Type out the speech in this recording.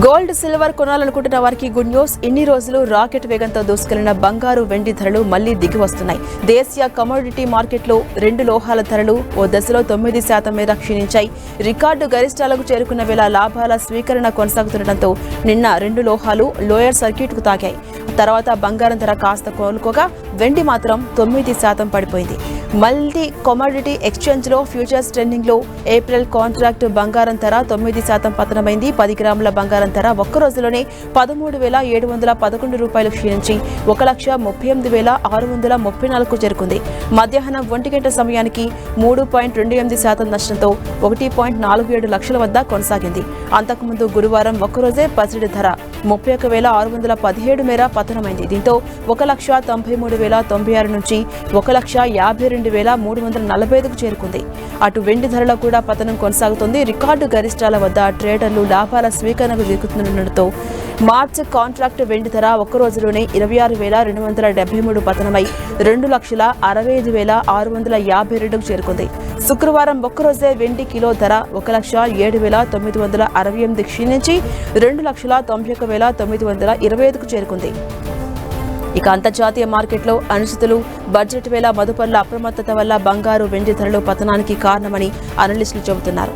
Gold silver కొనాలనుకుంటున్న వారికి good news. ఇన్ని రోజులు రాకెట్ వేగంతో దూసుకెళ్లిన బంగారు వెండి ధరలు మళ్లీ దిగి వస్తున్నాయి. దేశీయ కమోడిటీ మార్కెట్లో రెండు లోహాల ధరలు ఓ దశలో 9% మేర క్షీణించాయి. రికార్డు గరిష్టాలకు చేరుకున్న వేళ లాభాల స్వీకరణ కొనసాగుతుండటంతో నిన్న రెండు లోహాలు లోయర్ సర్క్యూట్కు తాకాయి. తర్వాత బంగారం ధర కాస్త కోలుకోగా వెండి మాత్రం 9% పడిపోయింది. మల్టీ కమోడిటీ ఎక్స్చేంజ్లో ఫ్యూచర్స్ ట్రెండింగ్లో ఏప్రిల్ కాంట్రాక్ట్ బంగారం ధర 9% పతనమైంది. 10 గ్రాముల బంగారం ధర ఒక్క రోజులోనే 13,711 రూపాయలు క్షీణించి 1,38,634కు చేరుకుంది. మధ్యాహ్నం 1 గంట సమయానికి 3.28% నష్టంతో 1.47 లక్షల వద్ద కొనసాగింది. అంతకుముందు గురువారం ఒక్కరోజే పసిడి ధర 31,617 మేర పతనమైంది. దీంతో 1,93,096 నుంచి 1,52,345కు చేరుకుంది. అటు వెండి ధరలో కూడా పతనం కొనసాగుతోంది. రికార్డు గరిష్టాల వద్ద ట్రేడర్లు లాభాల స్వీకరణకు దిగుతుండటంతో మార్చి కాంట్రాక్ట్ వెండి ధర ఒక్క రోజులోనే 26,273 పతనమై 2,65,652కు చేరుకుంది. శుక్రవారం ఒక్కరోజే వెండి కిలో ధర 1,07,968 క్షీణించి 2,91,925కు చేరుకుంది. ఇక అంతర్జాతీయ మార్కెట్లో అనిశ్చితులు, బడ్జెట్ వేళ మదుపర్ల అప్రమత్తత వల్ల బంగారు వెండి ధరలు పతనానికి కారణమని అనలిస్టులు చెబుతున్నారు.